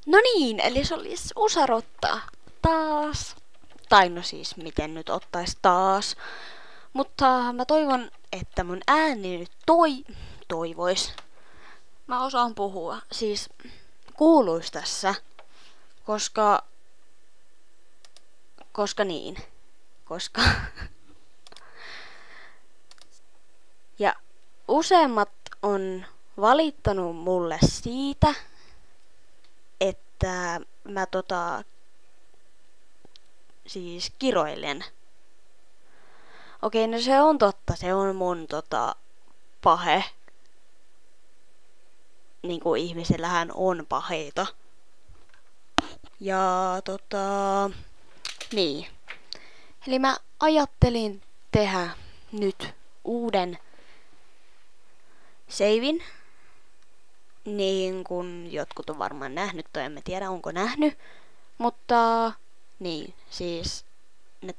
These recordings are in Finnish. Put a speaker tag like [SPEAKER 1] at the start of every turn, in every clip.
[SPEAKER 1] No niin, eli se olisi usarotta taas. Tai no siis, miten nyt ottais taas. Mutta mä toivon, että mun ääni nyt toivois. Mä osaan puhua. Siis kuuluis tässä. Koska niin. Koska... Ja useimmat on valittanut mulle siitä, että mä siis kiroilen. Okei, no se on totta, se on mun pahe. Niinku ihmisellähän on paheita. Ja niin. Eli mä ajattelin tehdä nyt uuden seivin. Niin kun jotkut on varmaan nähnyt, tai en mä tiedä onko nähnyt. Mutta niin, siis ne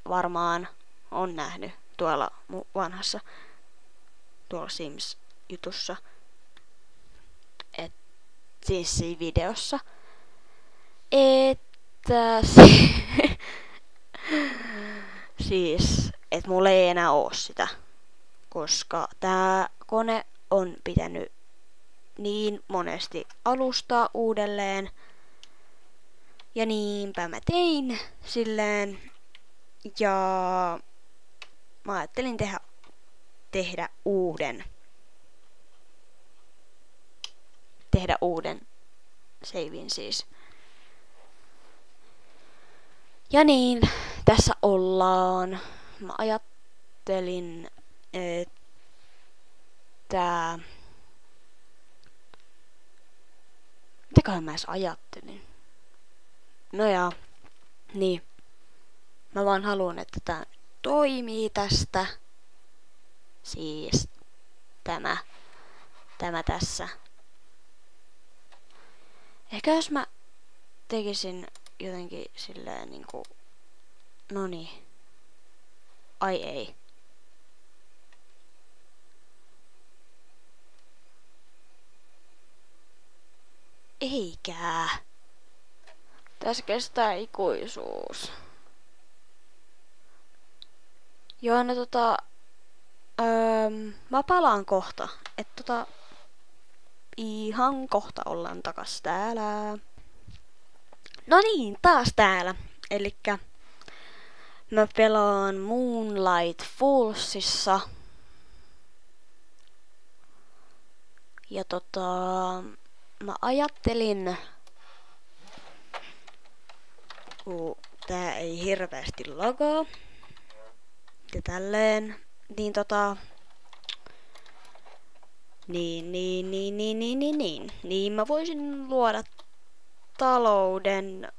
[SPEAKER 1] varmaan on nähnyt tuolla vanhassa tuolla Sims-jutussa. Siis siinä videossa. Että siis, että mulla ei enää oo sitä. Koska tää kone on pitänyt niin monesti alustaa uudelleen. Ja niinpä mä tein silleen. Ja mä ajattelin tehdä uuden. Tehdä uuden seivin siis. Ja niin, tässä ollaan. Mä ajattelin, että... Mitäköhän mä edes ajattelin? No ja, niin. Mä vaan haluan, että tää toimii tästä. Siis tämä tässä. Ehkä jos mä tekisin jotenkin silleen niinku... Noniin. Ai ei. Eikä. Tässä kestää ikuisuus. Joo, no mä palaan kohta. Ihan kohta ollaan takas täällä. No niin, taas täällä. Elikkä mä pelaan Moonlight Fallsissa. Ja mä ajattelin... Tää ei hirveästi lagaa. Ja tälleen. Niin Niin mä voisin luoda talouden,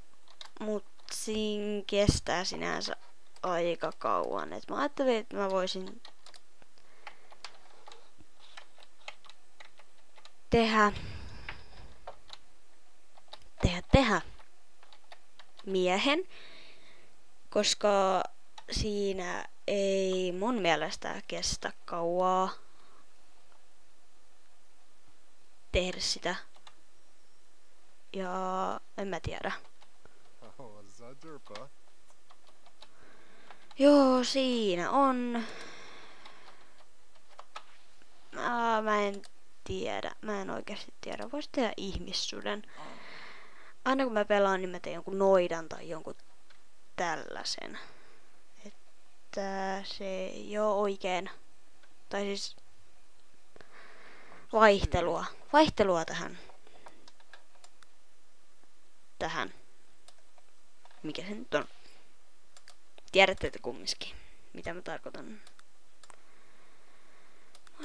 [SPEAKER 1] mut siinä kestää sinänsä aika kauan. Et mä ajattelin, että mä voisin tehdä miehen, koska siinä ei mun mielestä kestä kauaa tehdä sitä. Ja en mä tiedä. Joo, siinä on. Mä en tiedä. Mä en oikeasti tiedä. Vois tehdä ihmissuden. Aina kun mä pelaan, niin mä teen jonkun noidan tai jonkun tällaisen. Että se ei oo oikein. Tai siis vaihtelua tähän. Mikä se nyt on? Tiedätte te kumminkin, mitä mä tarkoitan.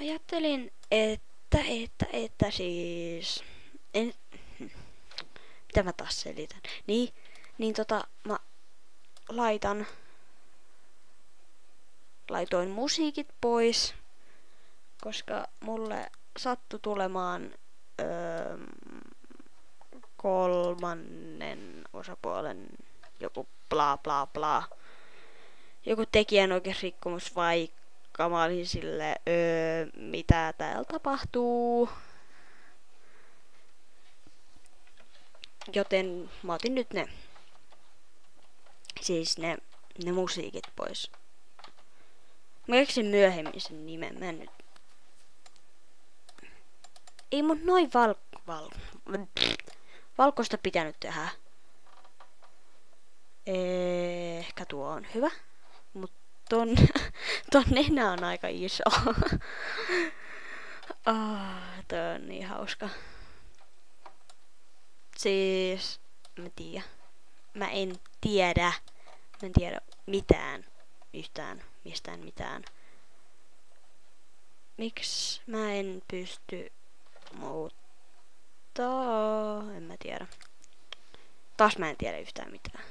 [SPEAKER 1] Ajattelin, että siis... Mitä mä taas selitän? Niin mä laitoin musiikit pois, koska mulle sattui tulemaan kolmannen osapuolen joku bla bla bla. Joku tekijänoikeusrikkomus, vaikka mä olin sille, mitä täällä tapahtuu. Joten mä otin nyt ne, siis ne musiikit pois. Mä keksin myöhemmin sen nimen, mä en nyt... Ei mut noin valkoista pitänyt tehdä. Ehkä tuo on hyvä. Mut ton nenä on aika iso. Toi on niin hauska. Siis... Mä en tiedä mistään mitään. Miksi mä en pysty muuttaa? En mä tiedä. Taas mä en tiedä yhtään mitään.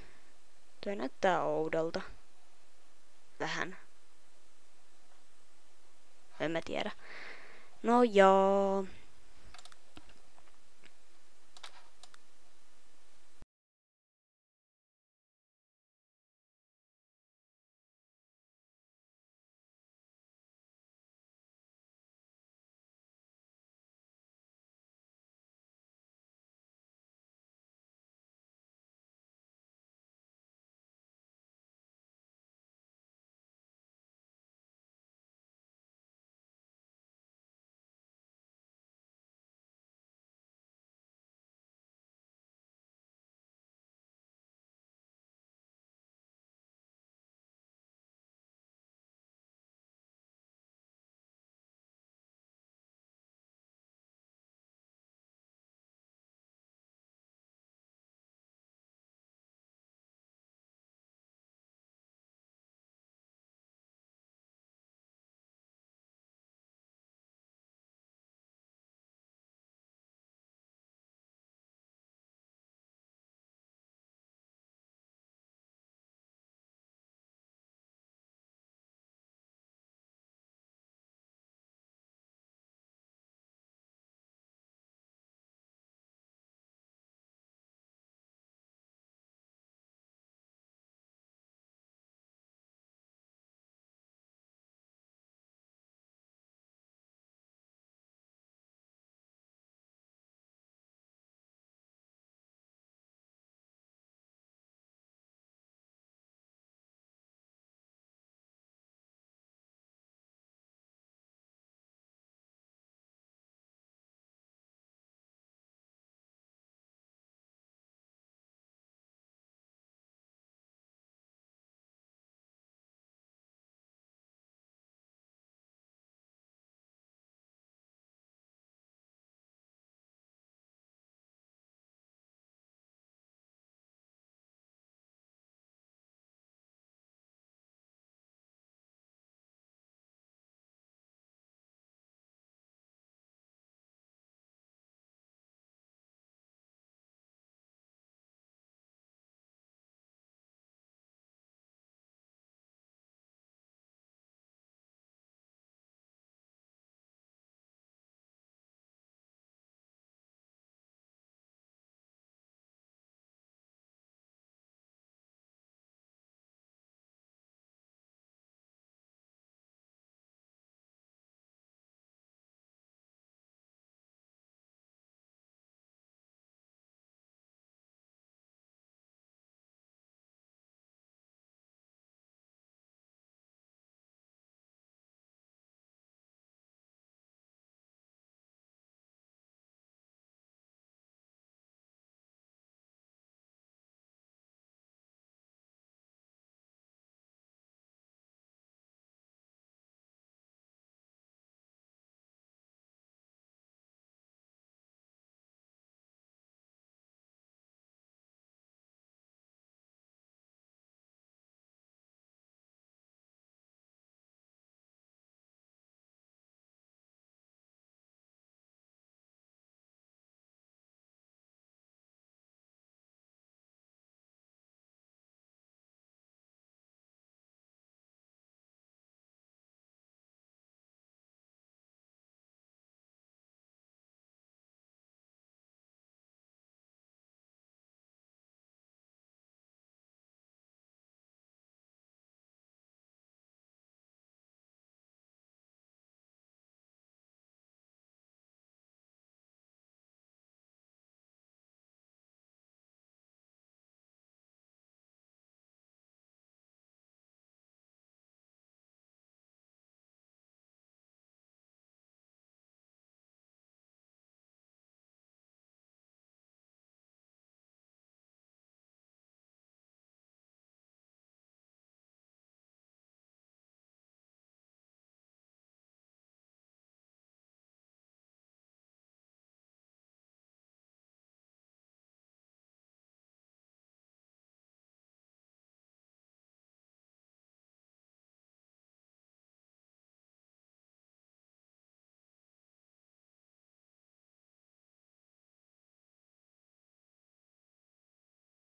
[SPEAKER 1] Tuo näyttää oudolta. Vähän. En mä tiedä. No joo.